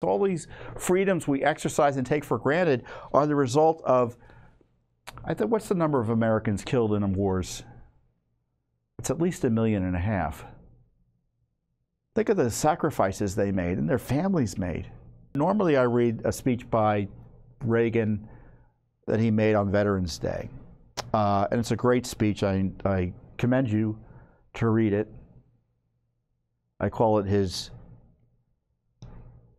All these freedoms we exercise and take for granted are the result of, I think, what's the number of Americans killed in wars? It's at least 1.5 million. Think of the sacrifices they made and their families made. Normally I read a speech by Reagan that he made on Veterans Day. And it's a great speech. I commend you to read it. I call it his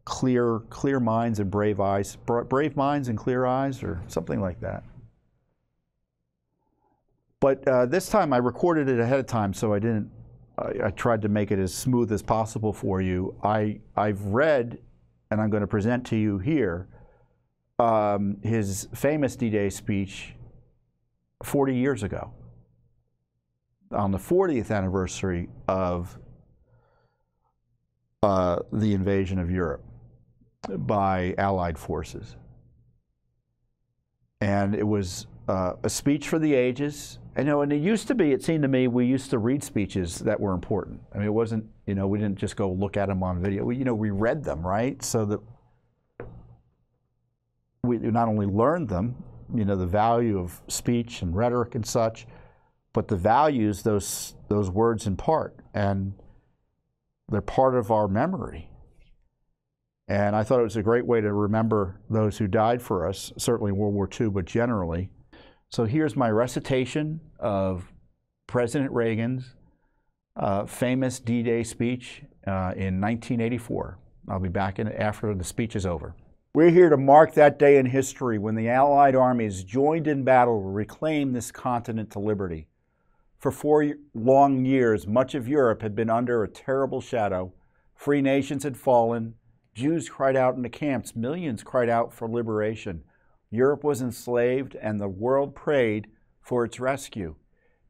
clear minds and brave eyes, brave minds and clear eyes, or something like that. But this time I recorded it ahead of time, so I tried to make it as smooth as possible for you. I've read, and I'm going to present to you here, his famous D-Day speech 40 years ago, on the 40th anniversary of the invasion of Europe by Allied forces. And it was a speech for the ages. And it used to be, it seemed to me, we used to read speeches that were important. I mean, it wasn't, we didn't just go look at them on video. We read them, right? So that we not only learned them, the value of speech and rhetoric and such, but the values those words impart, and they're part of our memory. And I thought it was a great way to remember those who died for us, certainly in World War II, but generally. So here's my recitation of President Reagan's famous D-Day speech in 1984. I'll be back after the speech is over. We're here to mark that day in history when the Allied armies joined in battle to reclaim this continent to liberty. For 4 long years, much of Europe had been under a terrible shadow. Free nations had fallen. Jews cried out in the camps. Millions cried out for liberation. Europe was enslaved, and the world prayed for its rescue.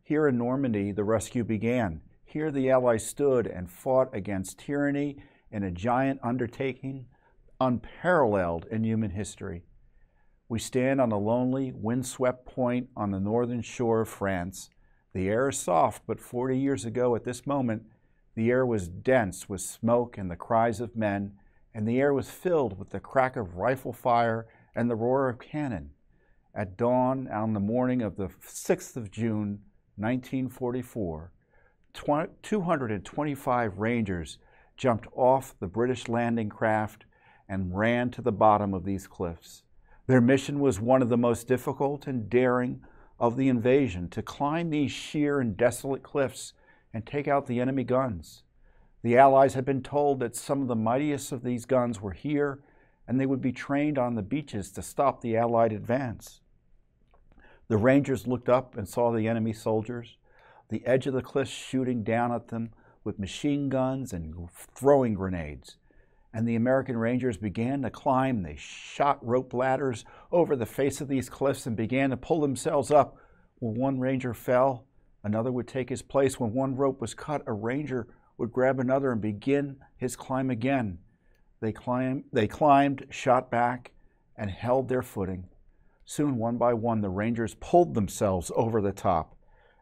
Here in Normandy, the rescue began. Here the Allies stood and fought against tyranny in a giant undertaking unparalleled in human history. We stand on a lonely, windswept point on the northern shore of France. The air is soft, but 40 years ago at this moment, the air was dense with smoke and the cries of men, and the air was filled with the crack of rifle fire and the roar of cannon. At dawn on the morning of the 6th of June, 1944, 225 Rangers jumped off the British landing craft and ran to the bottom of these cliffs. Their mission was one of the most difficult and daring of the invasion, to climb these sheer and desolate cliffs and take out the enemy guns. The Allies had been told that some of the mightiest of these guns were here, and they would be trained on the beaches to stop the Allied advance. The Rangers looked up and saw the enemy soldiers, the edge of the cliffs shooting down at them with machine guns and throwing grenades. And the American Rangers began to climb. They shot rope ladders over the face of these cliffs and began to pull themselves up. When one Ranger fell, another would take his place. When one rope was cut, a Ranger would grab another and begin his climb again. They climbed, shot back, and held their footing. Soon, one by one, the Rangers pulled themselves over the top.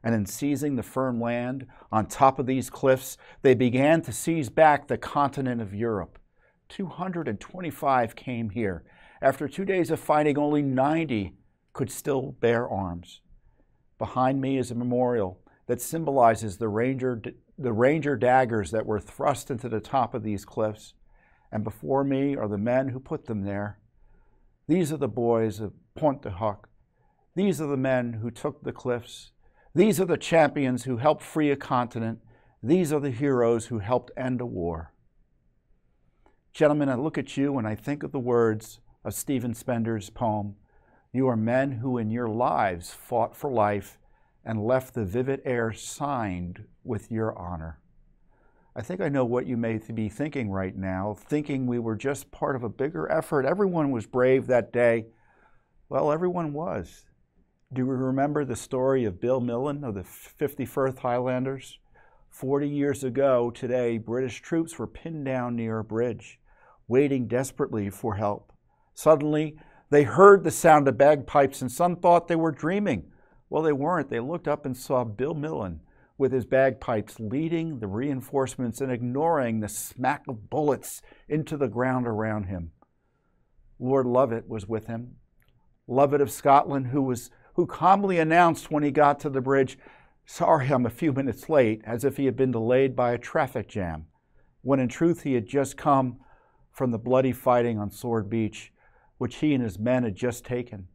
And in seizing the firm land on top of these cliffs, they began to seize back the continent of Europe. 225 came here. After 2 days of fighting, only 90 could still bear arms. Behind me is a memorial that symbolizes the Ranger daggers that were thrust into the top of these cliffs. And before me are the men who put them there. These are the boys of Pointe du Hoc. These are the men who took the cliffs. These are the champions who helped free a continent. These are the heroes who helped end a war. Gentlemen, I look at you and I think of the words of Stephen Spender's poem. You are men who in your lives fought for life and left the vivid air signed with your honor. I think I know what you may be thinking right now, thinking we were just part of a bigger effort. Everyone was brave that day. Well, everyone was. Do we remember the story of Bill Millen of the 51st Highlanders? 40 years ago today, British troops were pinned down near a bridge, waiting desperately for help. Suddenly, they heard the sound of bagpipes, and some thought they were dreaming. Well, they weren't. They looked up and saw Bill Millen with his bagpipes, leading the reinforcements and ignoring the smack of bullets into the ground around him. Lord Lovat was with him. Lovat of Scotland, who calmly announced when he got to the bridge, "Sorry, I'm a few minutes late," as if he had been delayed by a traffic jam, when in truth he had just come from the bloody fighting on Sword Beach, which he and his men had just taken.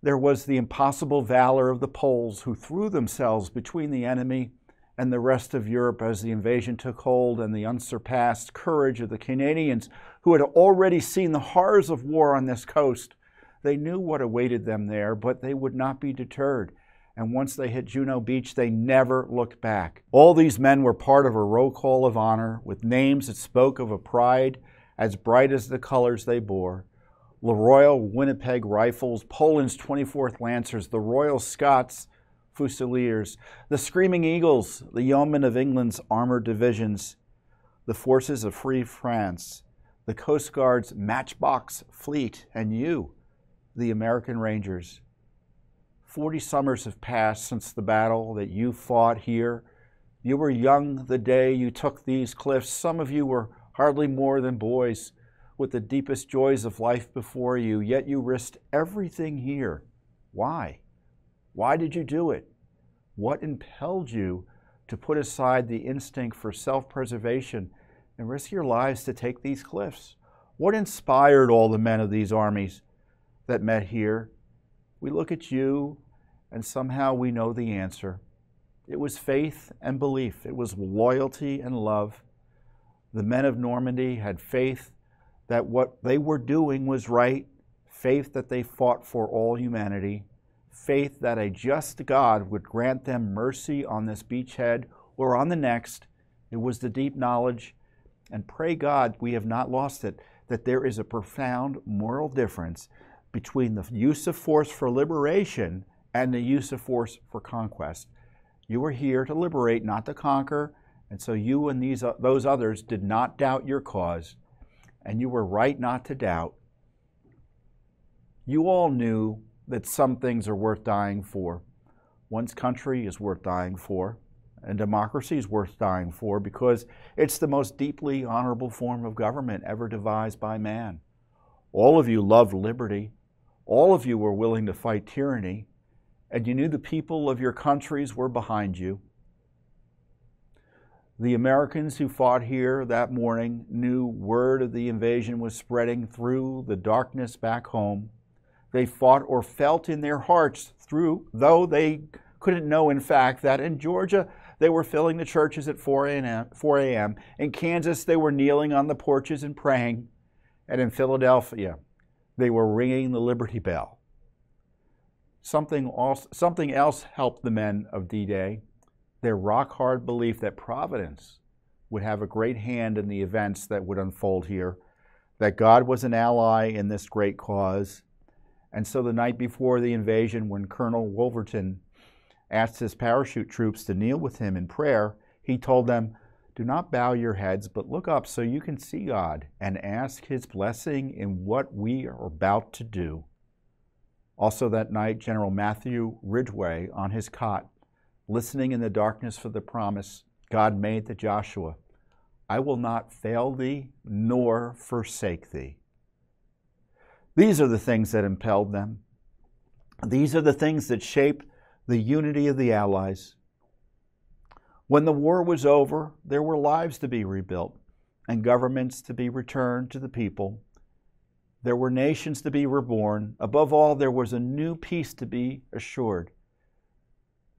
There was the impossible valor of the Poles, who threw themselves between the enemy and the rest of Europe as the invasion took hold, and the unsurpassed courage of the Canadians, who had already seen the horrors of war on this coast. They knew what awaited them there, but they would not be deterred. And once they hit Juno Beach, they never looked back. All these men were part of a roll call of honor, with names that spoke of a pride as bright as the colors they bore. The Royal Winnipeg Rifles, Poland's 24th Lancers, the Royal Scots Fusiliers, the Screaming Eagles, the Yeomen of England's armored divisions, the forces of Free France, the Coast Guard's Matchbox Fleet, and you, the American Rangers. 40 summers have passed since the battle that you fought here. You were young the day you took these cliffs. Some of you were hardly more than boys, with the deepest joys of life before you, yet you risked everything here. Why? Why did you do it? What impelled you to put aside the instinct for self-preservation and risk your lives to take these cliffs? What inspired all the men of these armies that met here? We look at you, and somehow we know the answer. It was faith and belief. It was loyalty and love. The men of Normandy had faith that what they were doing was right, faith that they fought for all humanity, faith that a just God would grant them mercy on this beachhead or on the next. It was the deep knowledge, and pray God we have not lost it, that there is a profound moral difference between the use of force for liberation and the use of force for conquest. You were here to liberate, not to conquer, and so you and those others did not doubt your cause. And you were right not to doubt. You all knew that some things are worth dying for. One's country is worth dying for, and democracy is worth dying for, because it's the most deeply honorable form of government ever devised by man. All of you loved liberty. All of you were willing to fight tyranny, and you knew the people of your countries were behind you. The Americans who fought here that morning knew word of the invasion was spreading through the darkness back home. They fought or felt in their hearts though they couldn't know in fact that in Georgia they were filling the churches at 4 a.m. In Kansas they were kneeling on the porches and praying. And in Philadelphia they were ringing the Liberty Bell. Something else helped the men of D-Day. Their rock-hard belief that Providence would have a great hand in the events that would unfold here, that God was an ally in this great cause. And so the night before the invasion, when Colonel Wolverton asked his parachute troops to kneel with him in prayer, he told them, "Do not bow your heads, but look up so you can see God and ask His blessing in what we are about to do." Also that night, General Matthew Ridgway, on his cot, listening in the darkness for the promise God made to Joshua, "I will not fail thee nor forsake thee." These are the things that impelled them. These are the things that shaped the unity of the Allies. When the war was over, there were lives to be rebuilt and governments to be returned to the people. There were nations to be reborn. Above all, there was a new peace to be assured.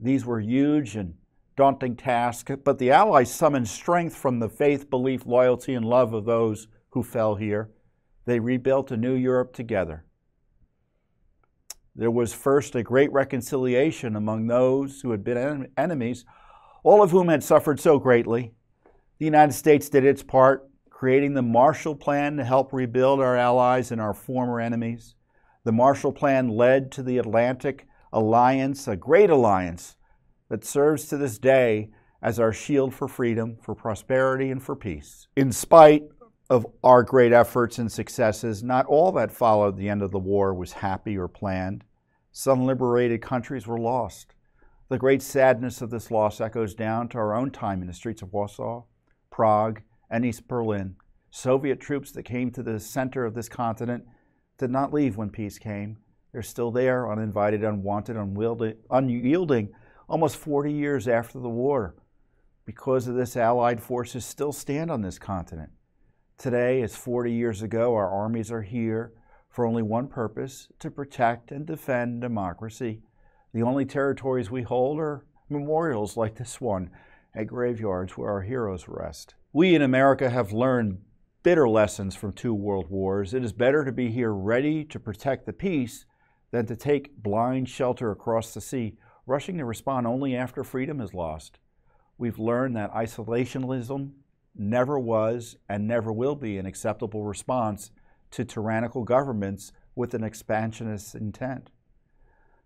These were huge and daunting tasks, but the Allies summoned strength from the faith, belief, loyalty, and love of those who fell here. They rebuilt a new Europe together. There was first a great reconciliation among those who had been enemies, all of whom had suffered so greatly. The United States did its part, creating the Marshall Plan to help rebuild our allies and our former enemies. The Marshall Plan led to the Atlantic Alliance, a great alliance that serves to this day as our shield for freedom, for prosperity, and for peace. In spite of our great efforts and successes, not all that followed the end of the war was happy or planned. Some liberated countries were lost. The great sadness of this loss echoes down to our own time in the streets of Warsaw, Prague, and East Berlin. Soviet troops that came to the center of this continent did not leave when peace came. They're still there, uninvited, unwanted, unyielding, almost 40 years after the war. Because of this, Allied forces still stand on this continent. Today, as 40 years ago, our armies are here for only one purpose: to protect and defend democracy. The only territories we hold are memorials like this one at graveyards where our heroes rest. We in America have learned bitter lessons from 2 world wars. It is better to be here ready to protect the peace than to take blind shelter across the sea, rushing to respond only after freedom is lost. We've learned that isolationism never was and never will be an acceptable response to tyrannical governments with an expansionist intent.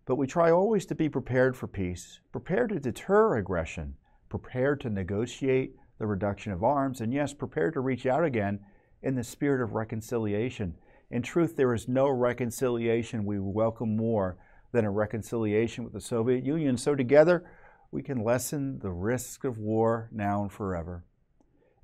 But we try always to be prepared for peace, prepared to deter aggression, prepared to negotiate the reduction of arms, and yes, prepared to reach out again in the spirit of reconciliation. In truth, there is no reconciliation we welcome more than a reconciliation with the Soviet Union. So together, we can lessen the risk of war now and forever.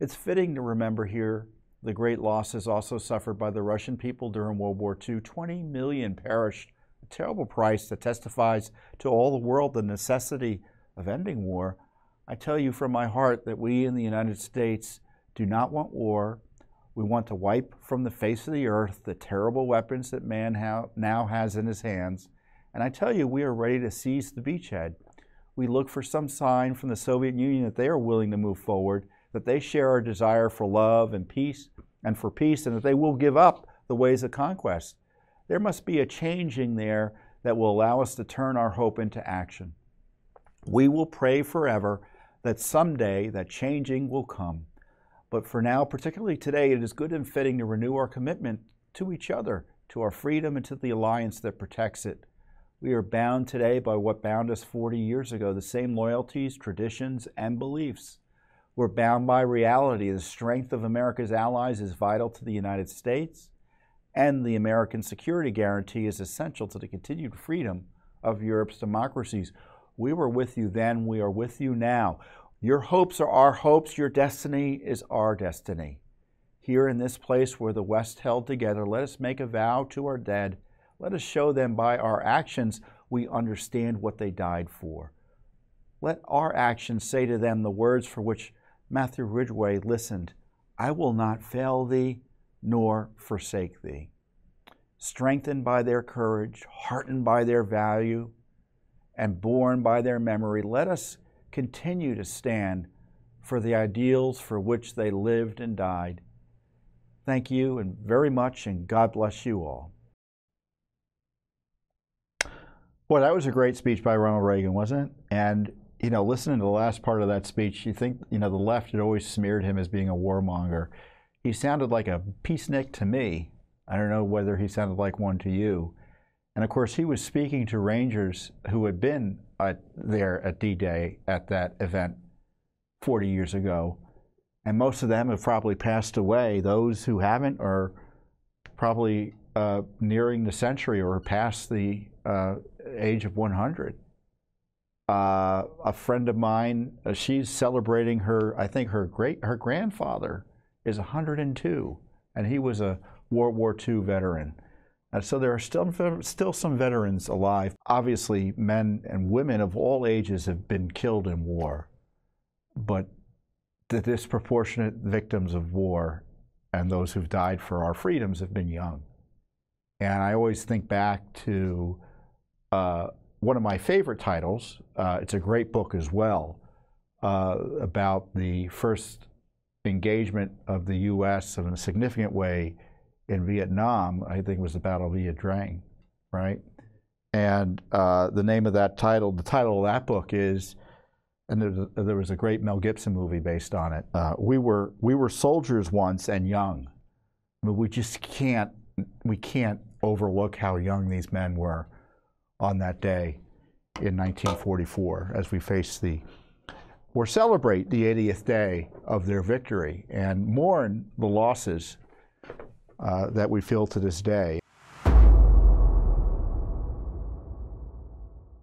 It's fitting to remember here the great losses also suffered by the Russian people during World War II. 20 million perished, a terrible price that testifies to all the world the necessity of ending war. I tell you from my heart that we in the United States do not want war. We want to wipe from the face of the earth the terrible weapons that man now has in his hands. And I tell you, we are ready to seize the beachhead. We look for some sign from the Soviet Union that they are willing to move forward, that they share our desire for love and peace, and that they will give up the ways of conquest. There must be a changing there that will allow us to turn our hope into action. We will pray forever that someday that changing will come. But for now, particularly today, it is good and fitting to renew our commitment to each other, to our freedom, and to the alliance that protects it. We are bound today by what bound us 40 years ago, the same loyalties, traditions, and beliefs. We're bound by reality. The strength of America's allies is vital to the United States, and the American security guarantee is essential to the continued freedom of Europe's democracies. We were with you then, we are with you now. Your hopes are our hopes, your destiny is our destiny. Here in this place where the West held together, let us make a vow to our dead. Let us show them by our actions we understand what they died for. Let our actions say to them the words for which Matthew Ridgway listened: I will not fail thee nor forsake thee. Strengthened by their courage, heartened by their value, and borne by their memory, let us continue to stand for the ideals for which they lived and died. Thank you and very much, and God bless you all. Boy, that was a great speech by Ronald Reagan, wasn't it? And, you know, listening to the last part of that speech, you think, you know, the left had always smeared him as being a warmonger. He sounded like a peacenik to me. I don't know whether he sounded like one to you. And of course, he was speaking to Rangers who had been there at D-Day at that event 40 years ago. And most of them have probably passed away. Those who haven't are probably nearing the century or past the age of 100. A friend of mine, she's celebrating her, I think her grandfather is 102, and he was a World War II veteran. So there are still some veterans alive. Obviously, men and women of all ages have been killed in war, but the disproportionate victims of war and those who've died for our freedoms have been young. And I always think back to one of my favorite titles. It's a great book as well, about the first engagement of the U.S. in a significant way in Vietnam. I think it was the Battle of Ia Drang, right? And the name of that title, the title of that book is, and there was a great Mel Gibson movie based on it. We were soldiers once and young. I mean, we can't overlook how young these men were on that day in 1944 as we face or celebrate the 80th day of their victory and mourn the losses that we feel to this day.